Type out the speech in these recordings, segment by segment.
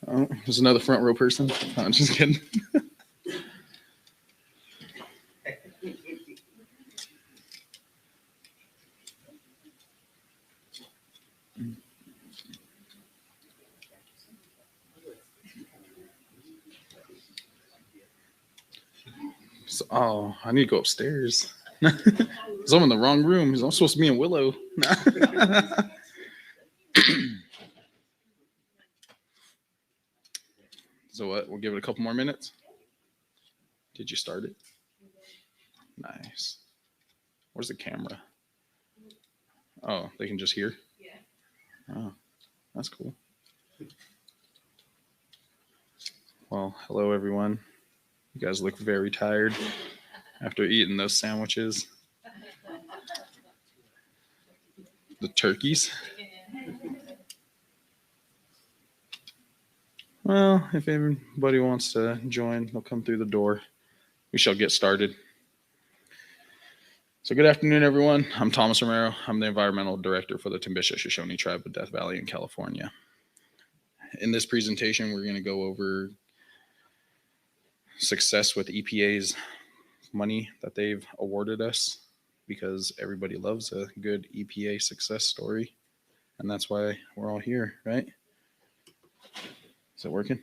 Oh, there's another front row person. No, I'm just kidding. So, oh, I need to go upstairs. Because I'm in the wrong room. I'm supposed to be in Willow. So what? We'll give it a couple more minutes. Did you start it? Nice. Where's the camera? Oh, they can just hear? Yeah. Oh, that's cool. Well, hello, everyone. You guys look very tired after eating those sandwiches. The turkeys. Well, if anybody wants to join, they'll come through the door. We shall get started. So good afternoon, everyone. I'm Thomas Romero. I'm the environmental director for the Timbisha Shoshone tribe of Death Valley in California. In this presentation, we're going to go over success with EPA's money that they've awarded us, because everybody loves a good EPA success story. And that's why we're all here, right? Is it working?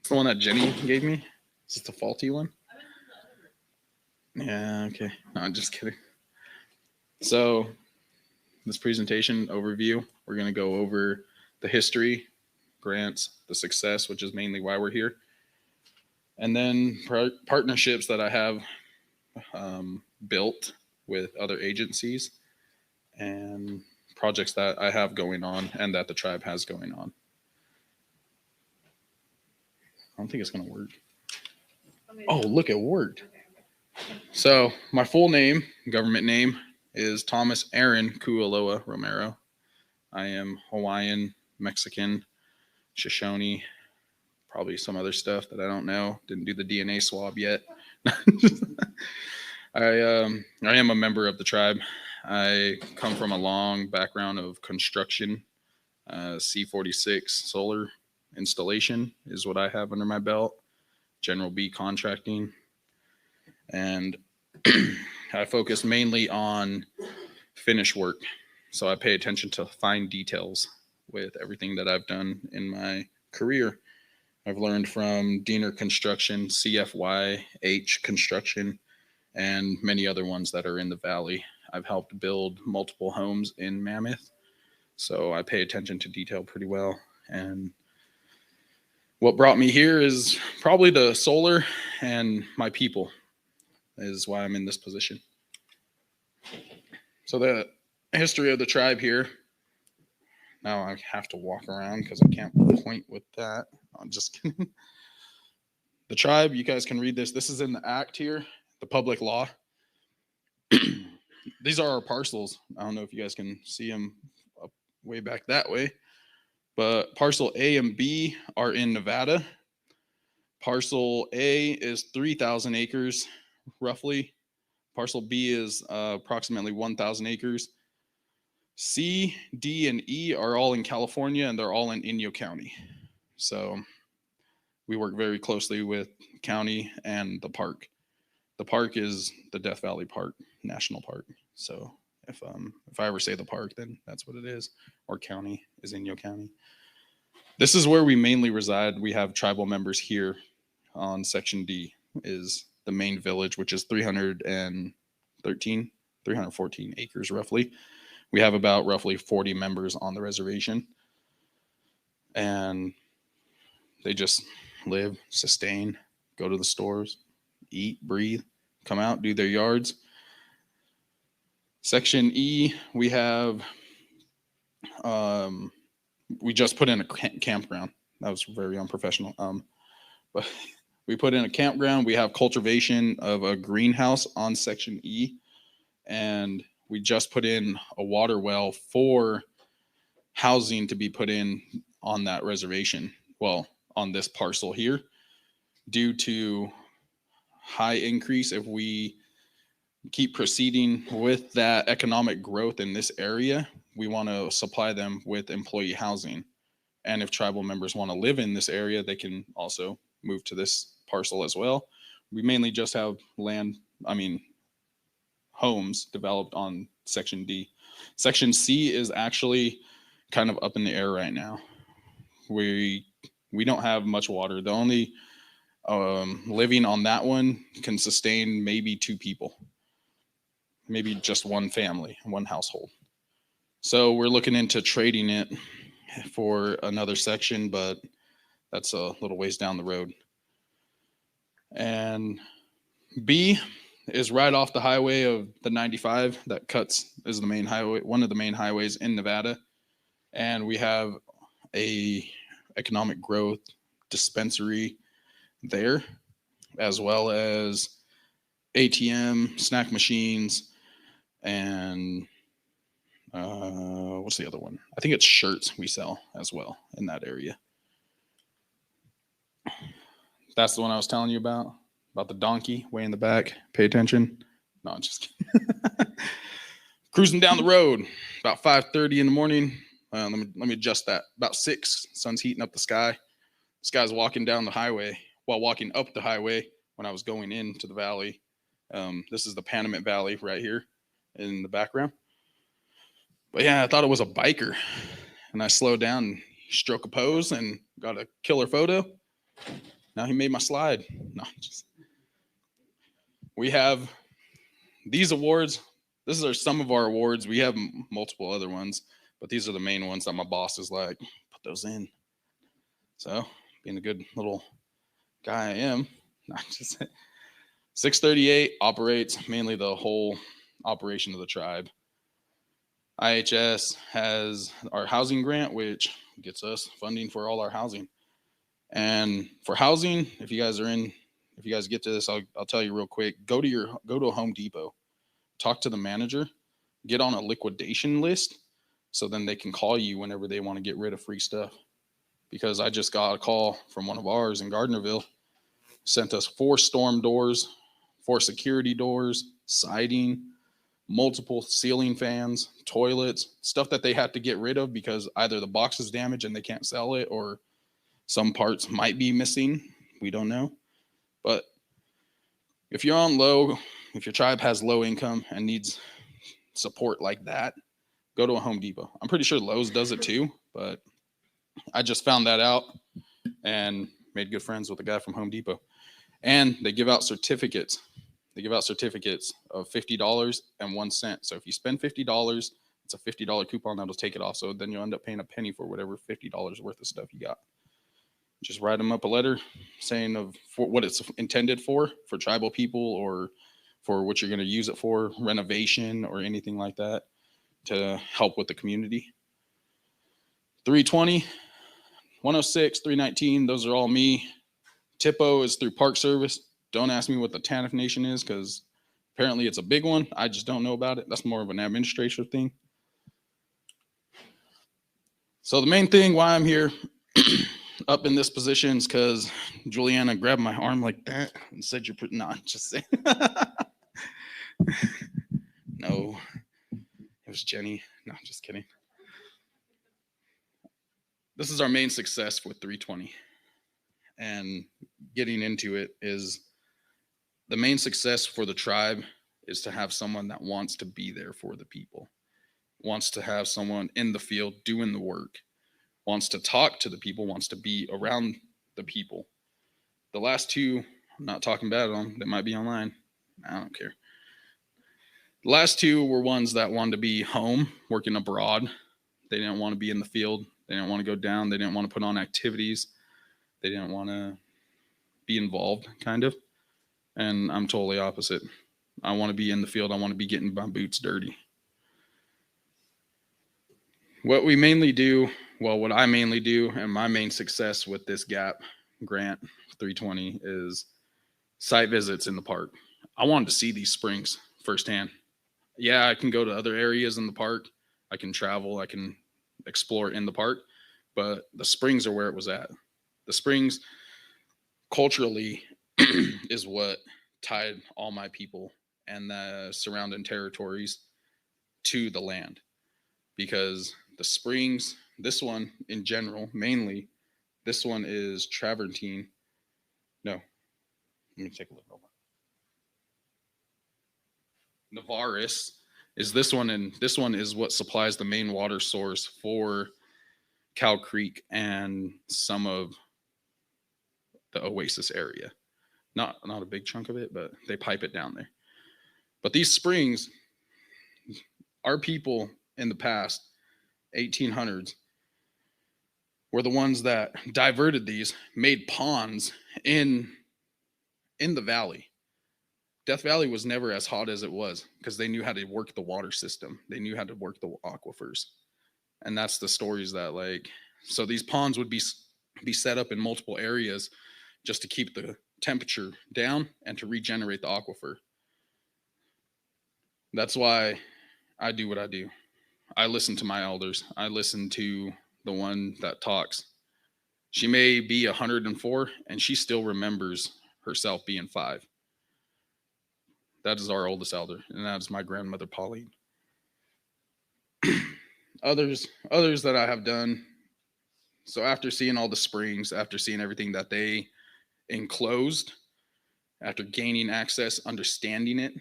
The one that Jenny gave me? Is this the faulty one? Yeah, okay. No, I'm just kidding. So, this presentation overview, we're going to go over the history, grants, the success, which is mainly why we're here, and then partnerships that I have built with other agencies, and projects that I have going on and that the tribe has going on. I don't think it's going to work. Oh, look, it worked. So my full name, government name, is Thomas Aaron Kualoa Romero. I am Hawaiian, Mexican, Shoshone, probably some other stuff that I don't know. Didn't do the DNA swab yet. I am a member of the tribe. I come from a long background of construction. C46 solar installation is what I have under my belt. General B contracting. And I focus mainly on finish work. So I pay attention to fine details with everything that I've done in my career. I've learned from Diener Construction, CFYH Construction, and many other ones that are in the valley. I've helped build multiple homes in Mammoth, so I pay attention to detail pretty well. And what brought me here is probably the solar and my people is why I'm in this position. So the history of the tribe here. Now I have to walk around because I can't point with that. I'm just kidding. The tribe, you guys can read this. This is in the act here, the public law. These are our parcels. I don't know if you guys can see them up way back that way. But parcel A and B are in Nevada. Parcel A is 3,000 acres, roughly. Parcel B is approximately 1,000 acres. C, D, and E are all in California, and they're all in Inyo County. So we work very closely with county and the park. The park is the Death Valley Park, National Park. So if I ever say the park, then that's what it is. Or county is Inyo County. This is where we mainly reside. We have tribal members here on Section D, is the main village, which is 314 acres roughly. We have about roughly 40 members on the reservation. And they just live, sustain, go to the stores, eat, breathe, come out, do their yards. Section E, we have, we just put in a campground. That was very unprofessional. But we put in a campground. We have cultivation of a greenhouse on Section E. And we just put in a water well for housing to be put in on that reservation. Well, on this parcel here, due to high increase if we keep proceeding with that economic growth in this area, we want to supply them with employee housing. And if tribal members want to live in this area, they can also move to this parcel as well. We mainly just have homes developed on Section D. Section C is actually kind of up in the air right now. We don't have much water. The only living on that one can sustain maybe 2 people, maybe just one family, one household. So we're looking into trading it for another section, but that's a little ways down the road. And B is right off the highway of the 95 that is the main highway, one of the main highways in Nevada. And we have a economic growth dispensary there, as well as ATM, snack machines, and what's the other one? I think it's shirts we sell as well in that area. That's the one I was telling you about the donkey way in the back. Pay attention. No, I'm just kidding. Cruising down the road about 5:30 in the morning. Let me adjust that. About 6, sun's heating up the sky. This guy's walking down the highway while walking up the highway when I was going into the valley. This is the Panamint Valley right here in the background. But yeah, I thought it was a biker, and I slowed down and struck a pose and got a killer photo. Now he made my slide. No, we have these awards. These are some of our awards. We have multiple other ones, but these are the main ones that my boss is like, put those in. So, being a good little guy I am, 638 operates mainly the whole operation of the tribe. IHS has our housing grant, which gets us funding for all our housing. And for housing, if you guys get to this, I'll tell you real quick. Go to a Home Depot, talk to the manager, get on a liquidation list, so then they can call you whenever they want to get rid of free stuff. Because I just got a call from one of ours in Gardnerville, sent us 4 storm doors, 4 security doors, siding, multiple ceiling fans, toilets, stuff that they had to get rid of because either the box is damaged and they can't sell it, or some parts might be missing. We don't know. But if you're if your tribe has low income and needs support like that, go to a Home Depot. I'm pretty sure Lowe's does it too, but I just found that out and made good friends with a guy from Home Depot. And they give out certificates. They give out certificates of $50.01. So if you spend $50, it's a $50 coupon that'll take it off. So then you'll end up paying a penny for whatever $50 worth of stuff you got. Just write them up a letter saying for what it's intended for tribal people, or for what you're going to use it for, renovation or anything like that, to help with the community. 320, 106, 319, those are all me. TIPO is through Park Service. Don't ask me what the TANF Nation is, because apparently it's a big one. I just don't know about it. That's more of an administrative thing. So the main thing why I'm here up in this position is because Juliana grabbed my arm like that and said, "You're putting on." Just saying. No, it was Jenny. No, I'm just kidding. This is our main success with 320. And getting into it is the main success for the tribe is to have someone that wants to be there for the people, wants to have someone in the field doing the work, wants to talk to the people, wants to be around the people. The last 2, I'm not talking bad on them. They might be online. I don't care. The last 2 were ones that wanted to be home, working abroad. They didn't want to be in the field. They didn't want to go down. They didn't want to put on activities. They didn't want to be involved, kind of. And I'm totally opposite. I want to be in the field. I want to be getting my boots dirty. What I mainly do, and my main success with this GAP grant 320 is site visits in the park. I wanted to see these springs firsthand. Yeah, I can go to other areas in the park. I can travel. I can explore in the park. But the springs are where it was at. The springs culturally is what tied all my people and the surrounding territories to the land. Because the springs, this one in general, mainly, this one is travertine. No, let me take a look over. Navaris is this one, and this one is what supplies the main water source for Cow Creek and some of the Oasis area. Not a big chunk of it, but they pipe it down there. But these springs, our people in the past 1800s were the ones that diverted these, made ponds in the valley. Death Valley was never as hot as it was because they knew how to work the water system. They knew how to work the aquifers. And that's the stories that, like, so these ponds would be set up in multiple areas just to keep the temperature down and to regenerate the aquifer. That's why I do what I do. I listen to my elders. I listen to the one that talks. She may be 104 and she still remembers herself being 5. That is our oldest elder, and that is my grandmother Pauline. others that I have done. So after seeing all the springs, after seeing everything that they enclosed, after gaining access, understanding it,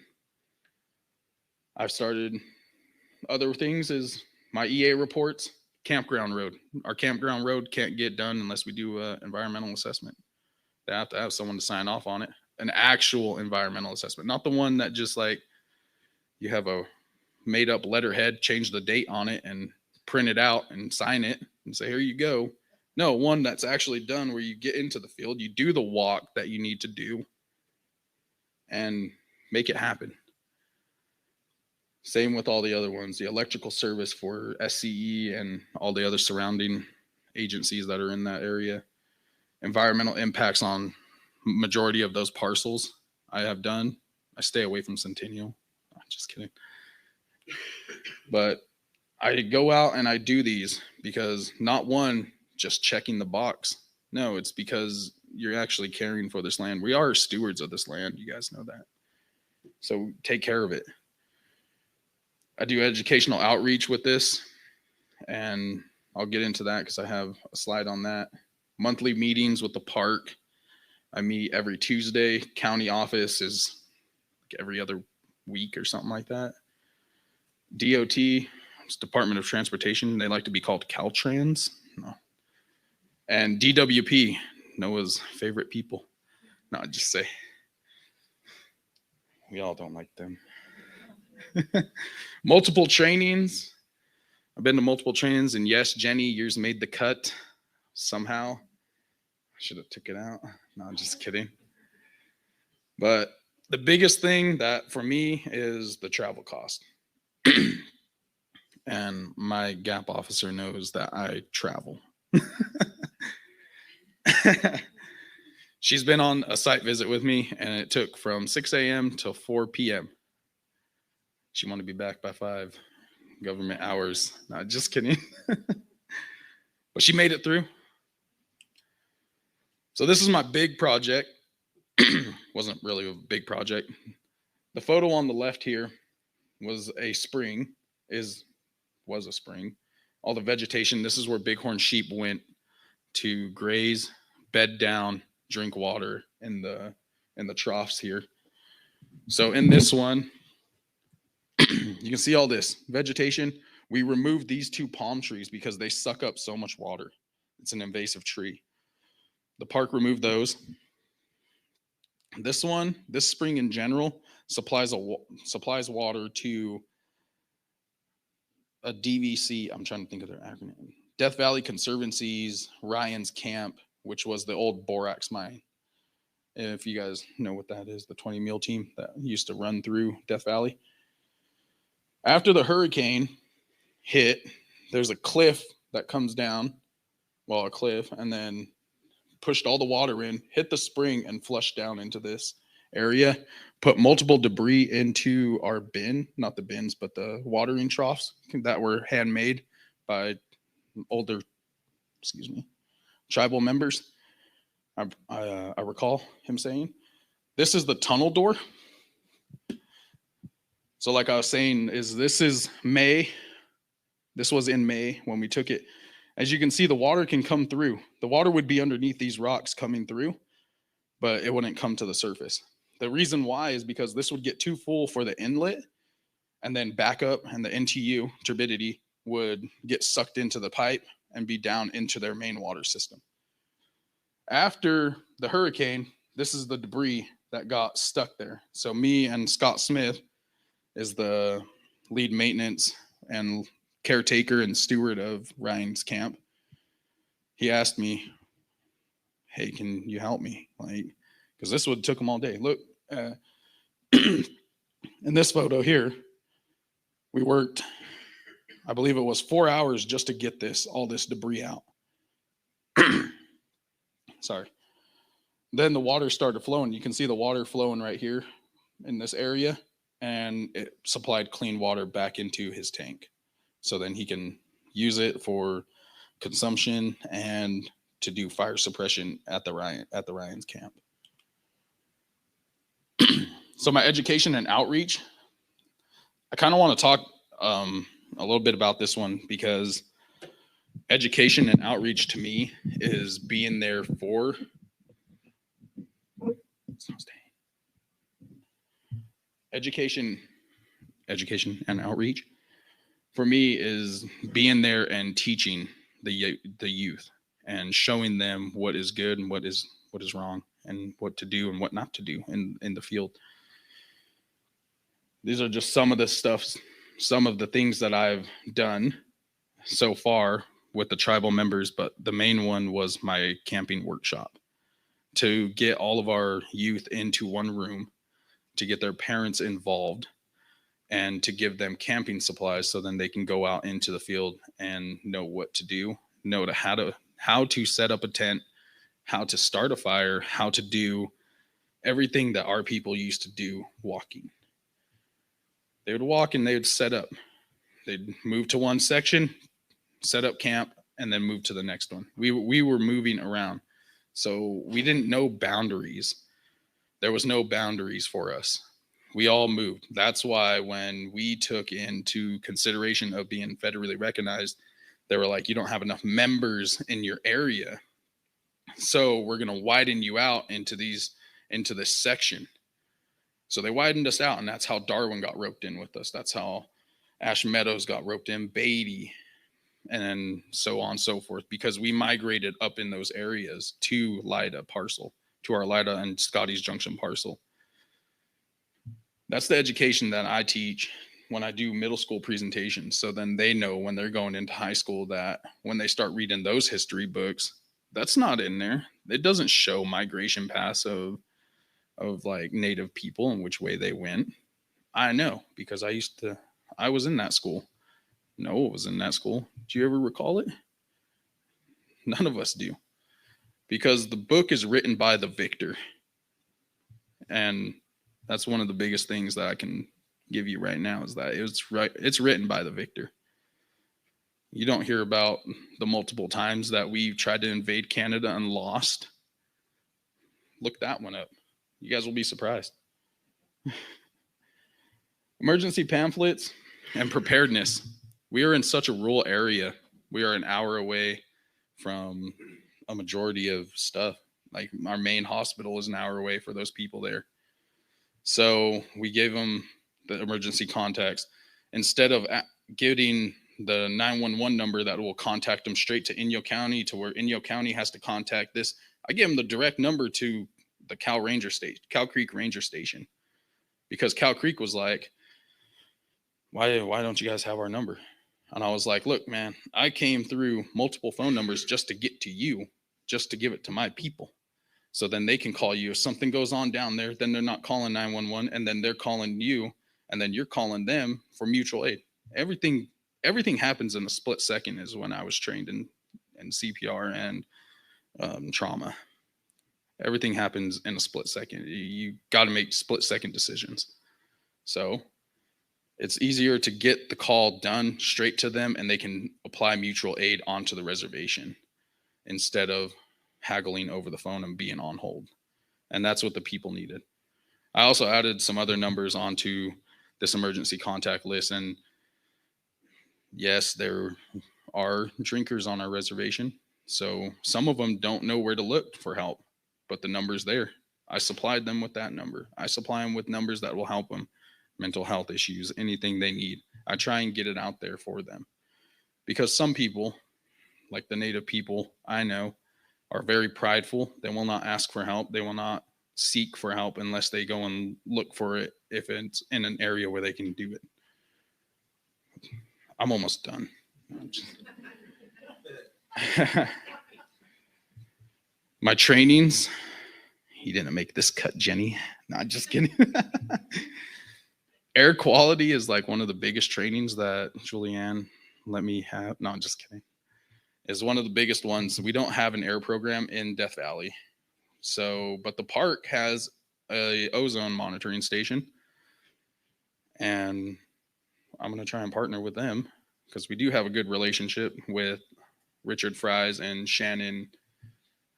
I've started other things is my EA reports, campground road. Our campground road can't get done unless we do an environmental assessment. They have to have someone to sign off on it. An actual environmental assessment, not the one that just like you have a made up letterhead, change the date on it and print it out and sign it and say, here you go. No, one that's actually done where you get into the field, you do the walk that you need to do and make it happen. Same with all the other ones, the electrical service for SCE and all the other surrounding agencies that are in that area. Environmental impacts on majority of those parcels I have done. I stay away from Centennial. I'm just kidding. But I go out and I do these because not one, just checking the box. No, it's because you're actually caring for this land. We are stewards of this land. You guys know that. So take care of it. I do educational outreach with this, and I'll get into that because I have a slide on that. Monthly meetings with the park. I meet every Tuesday. County office is like every other week or something like that. DOT, it's Department of Transportation. They like to be called Caltrans. No. And DWP, Noah's favorite people. No, just say. We all don't like them. Multiple trainings. I've been to multiple trainings, and yes, Jenny, yours made the cut somehow. I should have took it out. No, I'm just kidding. But the biggest thing that for me is the travel cost. And my GAP officer knows that I travel. She's been on a site visit with me, and it took from 6 a.m. till 4 p.m. She wanted to be back by 5 government hours. No, just kidding. But she made it through. So this is my big project. Wasn't really a big project. The photo on the left here was a spring. Was a spring. All the vegetation. This is where bighorn sheep went to graze, bed down, drink water in the troughs here. So in this one, you can see all this vegetation. We removed these 2 palm trees because they suck up so much water. It's an invasive tree. The park removed those. This one, this spring in general, supplies water to a DVC. I'm trying to think of their acronym. Death Valley Conservancy's Ryan's Camp, which was the old borax mine. If you guys know what that is, the 20 mil team that used to run through Death Valley. After the hurricane hit, there's a cliff that comes down, well, a cliff, and then pushed all the water in, hit the spring, and flushed down into this area, put multiple debris into our bin, not the bins, but the watering troughs that were handmade by older, tribal members. I recall him saying, this is the tunnel door. So like I was saying, this is May. This was in May when we took it. As you can see, the water can come through. The water would be underneath these rocks coming through, but it wouldn't come to the surface. The reason why is because this would get too full for the inlet and then back up, and the NTU, turbidity, would get sucked into the pipe and be down into their main water system. After the hurricane, this is the debris that got stuck there. So me and Scott Smith is the lead maintenance and caretaker and steward of Ryan's camp. He asked me, hey, can you help me? Like, because this would took him all day. Look, in this photo here, we worked, I believe it was 4 hours just to get all this debris out. Sorry. Then the water started flowing. You can see the water flowing right here in this area, and it supplied clean water back into his tank. So then he can use it for consumption and to do fire suppression at the Ryan's camp. So my education and outreach, I kind of want to talk a little bit about this one, because education and outreach to me is being there for education and outreach for me is being there and teaching the youth and showing them what is good and what is wrong and what to do and what not to do in the field. These are just some of the things that I've done so far with the tribal members, but the main one was my camping workshop, to get all of our youth into one room, to get their parents involved, and to give them camping supplies so then they can go out into the field and know what to do, know how to set up a tent, how to start a fire, how to do everything that our people used to do walking. They would walk and they would set up. They'd move to one section, set up camp, and then move to the next one. We were moving around. So we didn't know boundaries. There was no boundaries for us. We all moved. That's why when we took into consideration of being federally recognized, they were like, you don't have enough members in your area, so we're going to widen you out into this section. So they widened us out, and that's how Darwin got roped in with us. That's how Ash Meadows got roped in, Beatty, and then so on and so forth, because we migrated up in those areas to Lida parcel, to our Lida and Scotty's Junction parcel. That's the education that I teach when I do middle school presentations. So then they know when they're going into high school that when they start reading those history books, that's not in there. It doesn't show migration paths of like native people and which way they went. I know, because I was in that school. Noah was in that school. Do you ever recall it? None of us do. Because the book is written by the victor. And that's one of the biggest things that I can give you right now, is that it's written by the victor. You don't hear about the multiple times that we tried to invade Canada and lost. Look that one up. You guys will be surprised. Emergency pamphlets and preparedness. We are in such a rural area. We are an hour away from a majority of stuff. Like our main hospital is an hour away for those people there. So we gave them the emergency contacts. Instead of getting the 911 number that will contact them straight to Inyo County, to where Inyo County has to contact this, I gave them the direct number to the Cow Creek Ranger Station, because Cow Creek was like, why don't you guys have our number? And I was like, look, man, I came through multiple phone numbers just to get to you, just to give it to my people. So then they can call you. If something goes on down there, then they're not calling 911, and then they're calling you, and then you're calling them for mutual aid. Everything happens in a split second, is when I was trained in CPR and trauma. Everything happens in a split second. You got to make split second decisions. So it's easier to get the call done straight to them, and they can apply mutual aid onto the reservation instead of haggling over the phone and being on hold. And that's what the people needed. I also added some other numbers onto this emergency contact list. And yes, there are drinkers on our reservation. So some of them don't know where to look for help, but the number's there. I supplied them with that number. I supply them with numbers that will help them. Mental health issues, anything they need. I try and get it out there for them. Because some people, like the native people I know, are very prideful. They will not ask for help. They will not seek for help unless they go and look for it if it's in an area where they can do it. I'm almost done. My trainings, he didn't make this cut, Jenny. Not just kidding. Air quality is like one of the biggest trainings that Julianne let me have. No, I'm just kidding. Is one of the biggest ones. We don't have an air program in Death Valley. So, but the park has a ozone monitoring station. And I'm going to try and partner with them because we do have a good relationship with Richard Fries and Shannon.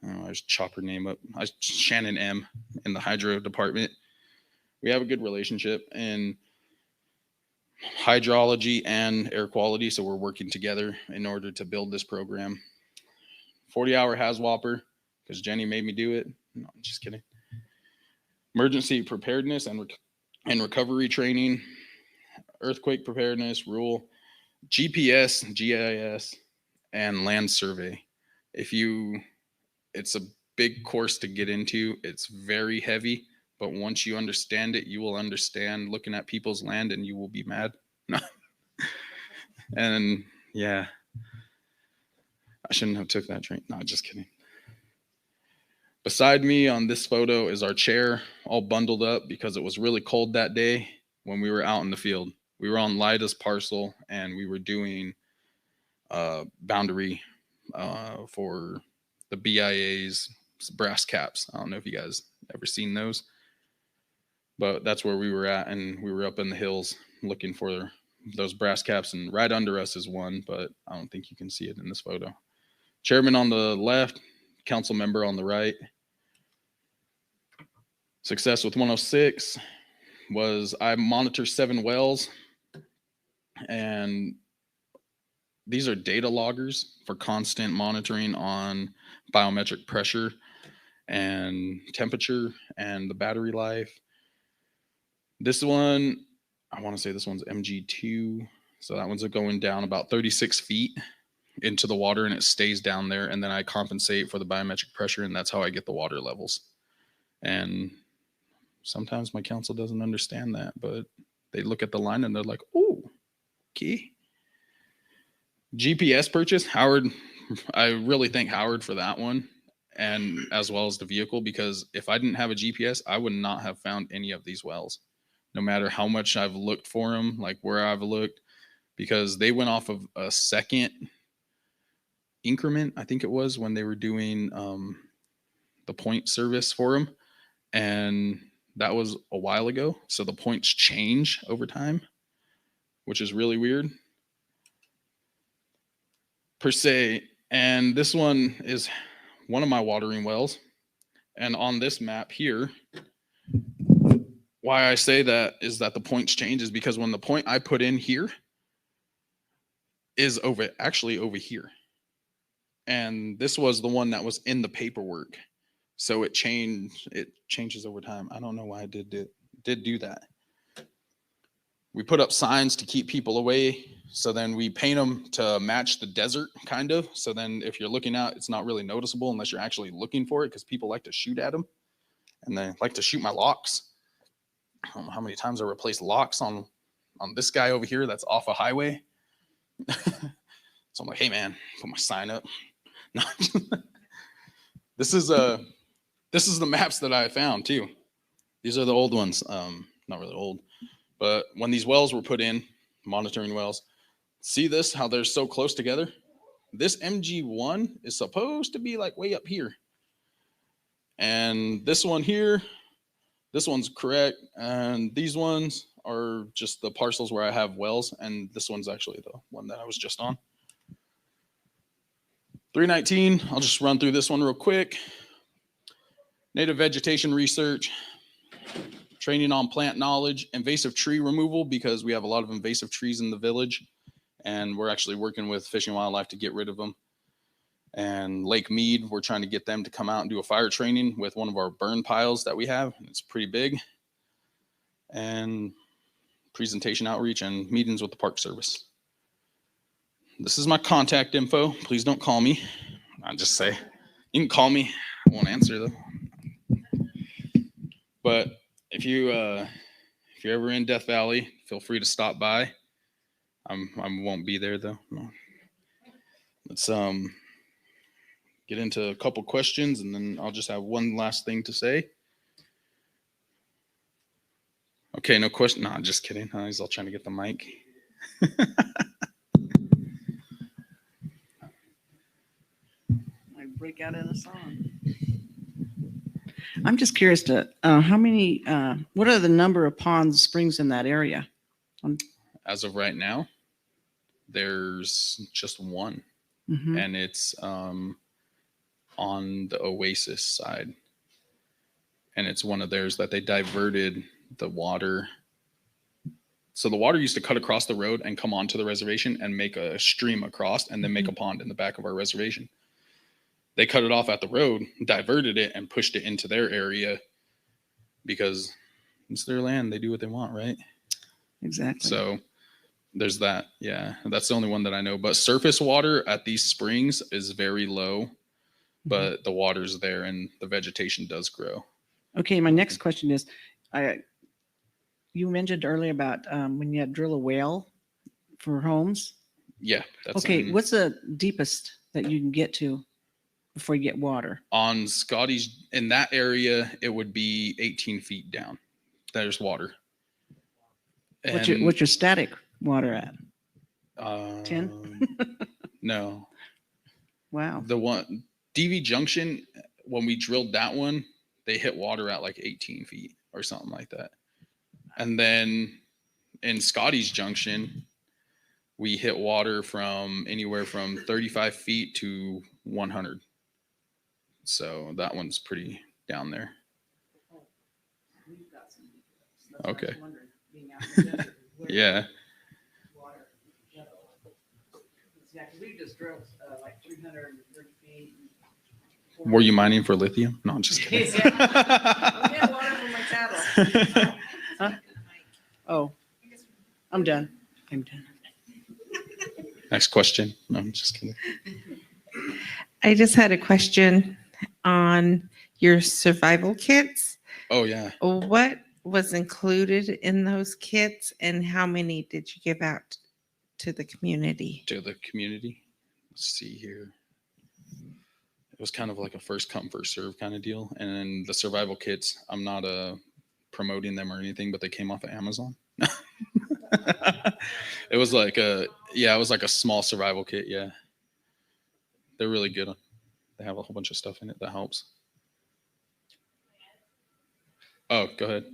I just chop her name up. Shannon M in the hydro department. We have a good relationship in hydrology and air quality. So we're working together in order to build this program. 40-hour HAZWOPER because Jenny made me do it. No, I'm just kidding. Emergency preparedness and recovery training, earthquake preparedness, rule, GPS, GIS, and land survey. It's a big course to get into. It's very heavy, but once you understand it, you will understand looking at people's land and you will be mad. And yeah, I shouldn't have took that train. No, just kidding. Beside me on this photo is our chair, all bundled up because it was really cold that day when we were out in the field. We were on Lida's parcel and we were doing boundary for the BIA's brass caps. I don't know if you guys ever seen those, but that's where we were at, and we were up in the hills looking for those brass caps, and right under us is one, but I don't think you can see it in this photo. Chairman on the left, council member on the right. Success with 106 was I monitor 7 wells, and these are data loggers for constant monitoring on biometric pressure and temperature and the battery life. This one, I want to say this one's MG2. So that one's going down about 36 feet into the water and it stays down there. And then I compensate for the biometric pressure, and that's how I get the water levels. And sometimes my council doesn't understand that, but they look at the line and they're like, oh, okay. GPS purchase, Howard, I really thank Howard for that one, and as well as the vehicle, because if I didn't have a GPS, I would not have found any of these wells, no matter how much I've looked for them, like where I've looked, because they went off of a second increment, I think it was, when they were doing the point service for them, and that was a while ago. So the points change over time, which is really weird. Per se, and this one is one of my watering wells. And on this map here, why I say that is that the points change is because when the point I put in here is actually over here. And this was the one that was in the paperwork. So it changes over time. I don't know why I did do that. We put up signs to keep people away. So then we paint them to match the desert, kind of. So then if you're looking out, it's not really noticeable unless you're actually looking for it, because people like to shoot at them. And they like to shoot my locks. I don't know how many times I replaced locks on this guy over here that's off a highway. So I'm like, hey, man, put my sign up. No. This is the maps that I found, too. These are the old ones. Not really old. But when these wells were put in, monitoring wells, see this, how they're so close together? This MG1 is supposed to be like way up here. And this one here, this one's correct. And these ones are just the parcels where I have wells. And this one's actually the one that I was just on. 319, I'll just run through this one real quick. Native vegetation research. training on plant knowledge, invasive tree removal, because we have a lot of invasive trees in the village, and we're actually working with Fish and Wildlife to get rid of them. And Lake Mead, we're trying to get them to come out and do a fire training with one of our burn piles that we have. It's pretty big. And presentation outreach and meetings with the Park Service. This is my contact info. Please don't call me. I'll just say, you can call me. I won't answer though. But if you're ever in Death Valley, feel free to stop by. I won't be there though. No. Let's get into a couple questions, and then I'll just have one last thing to say. Okay, no question. No, I'm just kidding. He's all trying to get the mic. I break out in a song. I'm just curious to how many. What are the number of ponds, springs in that area? As of right now, there's just one, and it's on the Oasis side, and it's one of theirs that they diverted the water. So the water used to cut across the road and come onto the reservation and make a stream across, and then make a pond in the back of our reservation. They cut it off at the road, diverted it, and pushed it into their area because it's their land. They do what they want, right? Exactly. So there's that. Yeah, that's the only one that I know. But surface water at these springs is very low, but the water's there and the vegetation does grow. Okay, my next question is, you mentioned earlier about when you had to drill a well for homes. Yeah. That's okay, what's the deepest that you can get to before you get water? On Scotty's, in that area, it would be 18 feet down. There's water. What's your static water at? 10? No. Wow. The one, DV Junction, when we drilled that one, they hit water at like 18 feet or something like that. And then in Scotty's Junction, we hit water from anywhere from 35 feet to 100. So that one's pretty down there. Okay. Yeah. Yeah, we just drove like 330 feet. Were you mining for lithium? No, I'm just kidding. We had water for my cattle. Huh? Oh, I'm done. Next question. No, I'm just kidding. I just had a question on your survival kits. Oh, yeah. What was included in those kits, and how many did you give out to the community? To the community? Let's see here. It was kind of like a first come, first serve kind of deal. And then the survival kits, I'm not promoting them or anything, but they came off of Amazon. It was like a small survival kit. Yeah. They're really good. They have a whole bunch of stuff in it that helps. Oh, go ahead.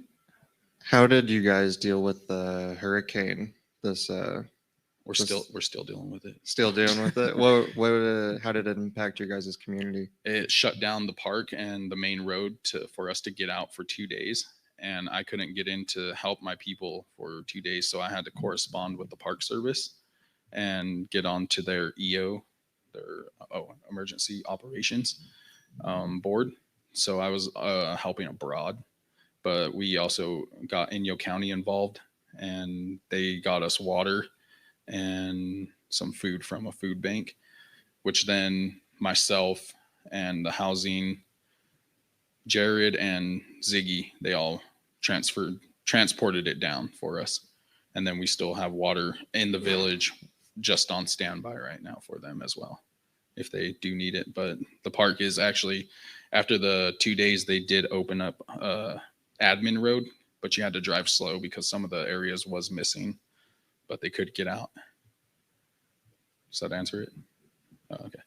How did you guys deal with the hurricane? We're still dealing with it. Still dealing with it. How did it impact your guys' community? It shut down the park and the main road for us to get out for 2 days, and I couldn't get in to help my people for 2 days, so I had to correspond with the Park Service and get onto their EO, their emergency operations board. So I was helping abroad, but we also got Inyo County involved, and they got us water and some food from a food bank, which then myself and the housing, Jared and Ziggy, they all transported it down for us. And then we still have water in the village just on standby right now for them as well, if they do need it. But the park is actually, after the 2 days, they did open up admin road, but you had to drive slow because some of the areas was missing, but they could get out. Does that answer it? Oh, okay.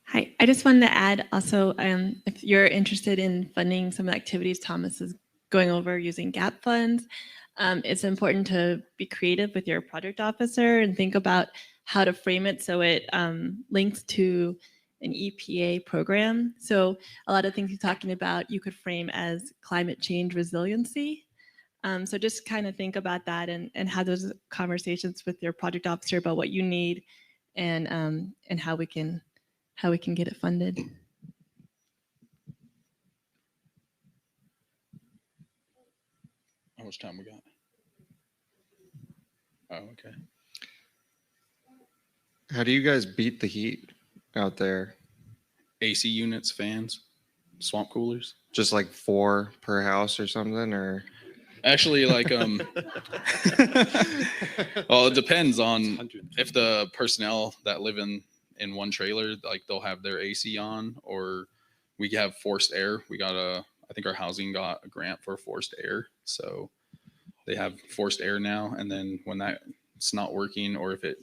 Hi, I just wanted to add also, if you're interested in funding some of the activities Thomas is going over using GAP funds, it's important to be creative with your project officer and think about how to frame it so it links to an EPA program. So a lot of things he's talking about, you could frame as climate change resiliency. So just kind of think about that and have those conversations with your project officer about what you need and how we can get it funded. How much time we got? Oh, okay. How do you guys beat the heat out there? AC units, fans, swamp coolers. Just like 4 per house or something, or? Actually, like well, it depends on if the personnel that live in one trailer, like they'll have their AC on, or we have forced air. I think our housing got a grant for forced air, so they have forced air now. And then when it's not working, or if it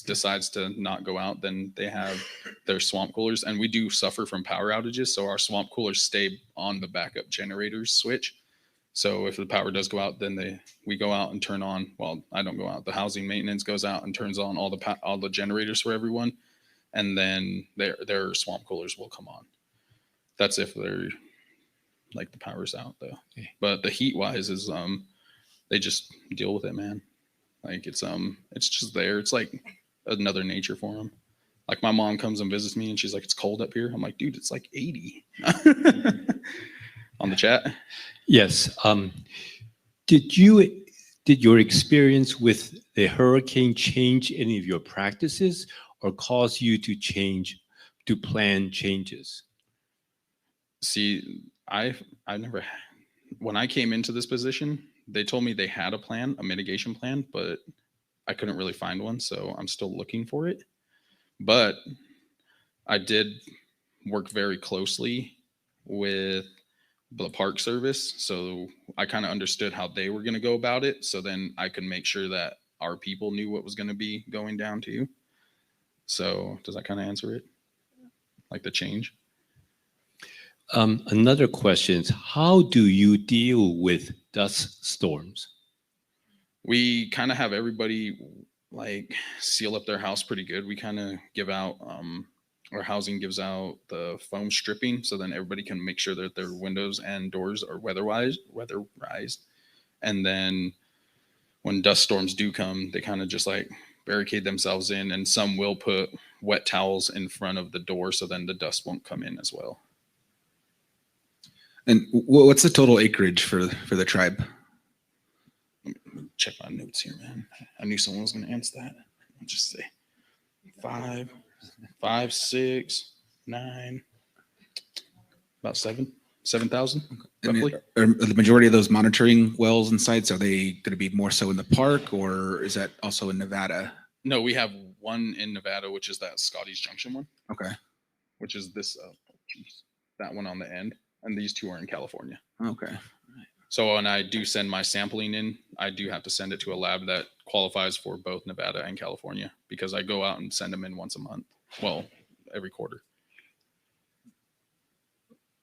decides to not go out, then they have their swamp coolers. And we do suffer from power outages, so our swamp coolers stay on the backup generators switch. So if the power does go out, then we go out and turn on. Well, I don't go out. The housing maintenance goes out and turns on all the generators for everyone, and then their swamp coolers will come on. That's if they're like the power's out though. Okay. But the heat wise is they just deal with it, man. Like it's just there. It's like another nature for them. Like my mom comes and visits me and she's like, it's cold up here. I'm like, dude, it's like 80 on the chat. Yes. Did your experience with the hurricane change any of your practices or cause you to plan changes? See, I never, when I came into this position, they told me they had a mitigation plan, but I couldn't really find one. So I'm still looking for it. But I did work very closely with the park service. So I kind of understood how they were going to go about it. So then I could make sure that our people knew what was going to be going down too. So does that kind of answer it? Like the change? Another question is, how do you deal with dust storms? We kind of have everybody like seal up their house pretty good. We kind of give out, our housing gives out the foam stripping. So then everybody can make sure that their windows and doors are weatherized. And then when dust storms do come, they kind of just like barricade themselves in, and some will put wet towels in front of the door. So then the dust won't come in as well. And what's the total acreage for the tribe? Check my notes here, man. I knew someone was going to answer that. I'll just say 5, 6, 9, about 7,000 roughly. Are the majority of those monitoring wells and sites, are they going to be more so in the park, or is that also in Nevada? No, we have one in Nevada, which is that Scotty's Junction one. Okay. Which is this, that one on the end. And these 2 are in California. Okay. So when I do send my sampling in, I do have to send it to a lab that qualifies for both Nevada and California, because I go out and send them in once a month. Well, every quarter.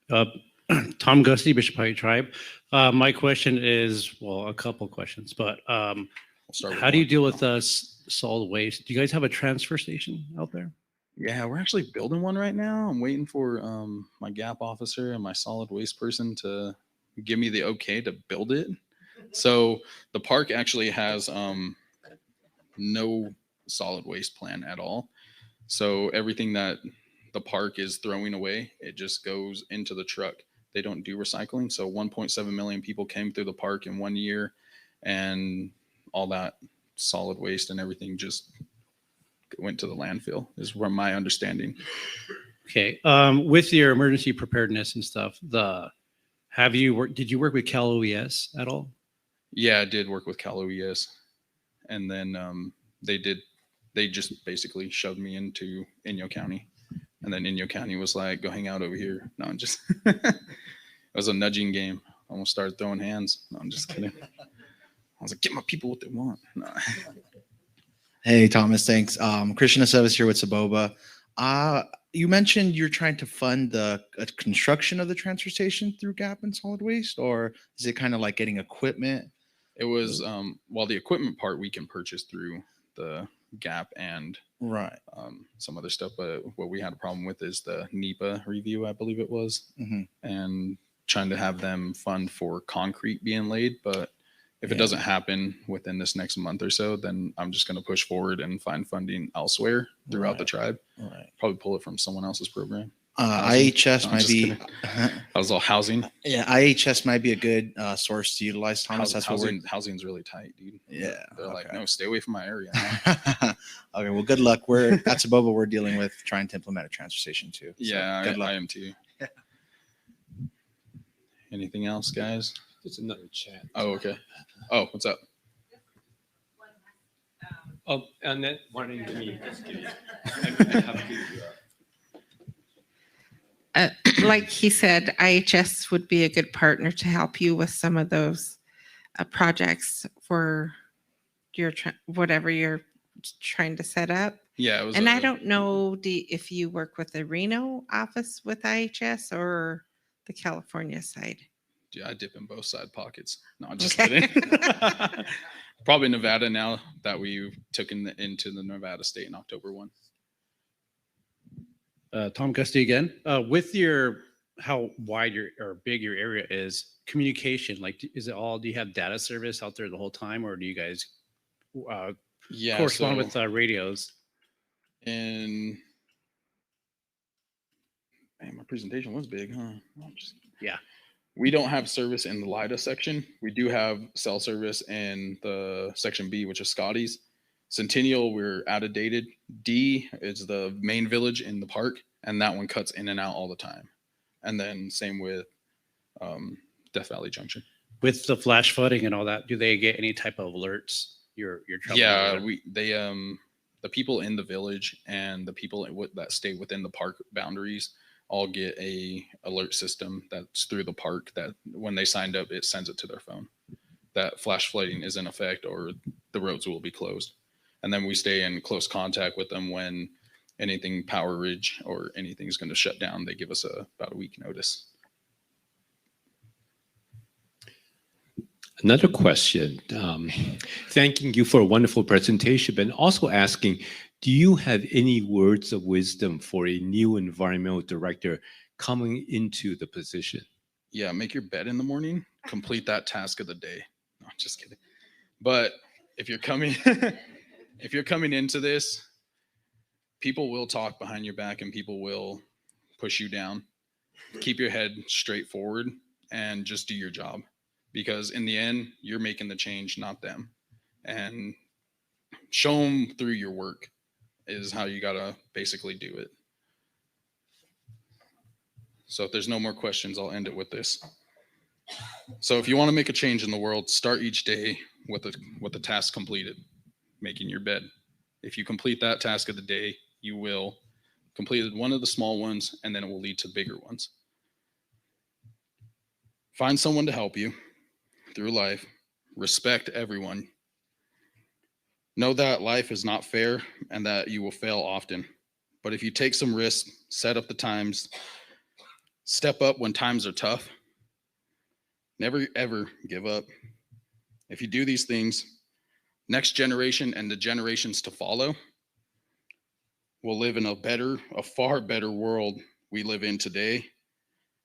Tom Gusty, Bishop Paiute Tribe. My question is, well, a couple questions, but We'll start with how do you one. deal with solid waste? Do you guys have a transfer station out there? Yeah, we're actually building one right now. I'm waiting for my GAP officer and my solid waste person to give me the okay to build it. So the park actually has no solid waste plan at all. So everything that the park is throwing away, it just goes into the truck. They don't do recycling. So 1.7 million people came through the park in 1 year, and all that solid waste and everything just went to the landfill, is from my understanding. Okay. With your emergency preparedness and stuff, did you work with Cal OES at all? Yeah, I did work with Cal OES, and then they just basically shoved me into Inyo County, and then Inyo County was like, go hang out over here. No, I'm just it was a nudging game. I almost started throwing hands. No, I'm just kidding. I was like, get my people what they want. No. Hey, Thomas, thanks. Christian Aceves here with Saboba. You mentioned you're trying to fund the construction of the transfer station through GAP and solid waste, or is it kind of like getting equipment? It was, well, the equipment part we can purchase through the Gap and Right. some other stuff. But what we had a problem with is the NEPA review, I believe it was, Hmm. and trying to have them fund for concrete being laid. But if it Yeah. doesn't happen within this next month or so, then I'm just going to push forward and find funding elsewhere throughout the Right. tribe. Right. Probably pull it from someone else's program. Housing. IHS No, I'm might just be. kidding. That was all housing. Yeah, IHS might be a good source to utilize, Thomas. That's what we're. Housing's really tight, dude. Yeah, They're like, okay. no, stay away from my area. Okay, well, good luck. We're at Saboba. We're dealing with trying to implement a transfer station too. So, Yeah, good luck. I am too. Anything else, guys? There's another chat. Oh, okay. Oh, what's up? Oh, and then why don't you give me? Just give me. I have to, Like he said, IHS would be a good partner to help you with some of those projects for your whatever you're trying to set up. Yeah, it was. And I don't know if you work with the Reno office with IHS or the California side. Yeah, I dip in both side pockets. No, I'm just Okay. kidding. Probably Nevada now that we took into the Nevada state in October 1. Tom Gusty again. With your how wide your or big your area is, communication, like is it all? Do you have data service out there the whole time, or do you guys Yeah, correspond so with radios? man, my presentation was big, huh? Yeah. We don't have service in the LIDA section. We do have cell service in the section B, which is Scotty's. Centennial, we're out of dated. D is the main village in the park, and that one cuts in and out all the time. And then same with Death Valley Junction. With the flash flooding and all that, do they get any type of alerts? Your trouble? Yeah, they the people in the village and the people that stay within the park boundaries all get a alert system that's through the park that when they signed up, it sends it to their phone that flash flooding is in effect or the roads will be closed. And then we stay in close contact with them when anything Power Ridge or anything is going to shut down. They give us about a week notice. Another question. Thanking you for a wonderful presentation, but also asking, do you have any words of wisdom for a new environmental director coming into the position? Yeah, make your bed in the morning, complete that task of the day. No, just kidding. But if you're coming if you're coming into this, people will talk behind your back and people will push you down. Keep your head straight forward and just do your job. Because in the end, you're making the change, not them. And show them through your work is how you got to basically do it. So if there's no more questions, I'll end it with this. So if you want to make a change in the world, start each day with a task completed, making your bed. If you complete that task of the day, you will complete one of the small ones, and then it will lead to bigger ones. Find someone to help you through life. Respect everyone. Know that life is not fair and that you will fail often. But if you take some risks, set up the times, step up when times are tough, never ever give up. If you do these things, next generation and the generations to follow will live in a far better world we live in today.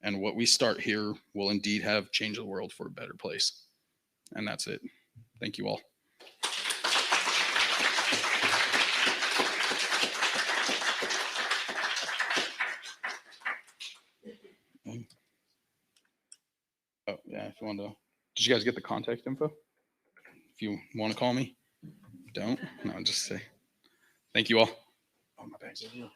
And what we start here will indeed have changed the world for a better place. And that's it. Thank you all. Oh, yeah, if you want to. Did you guys get the contact info? If you want to call me, don't. No, just say. Thank you all. Oh, my bag's over here.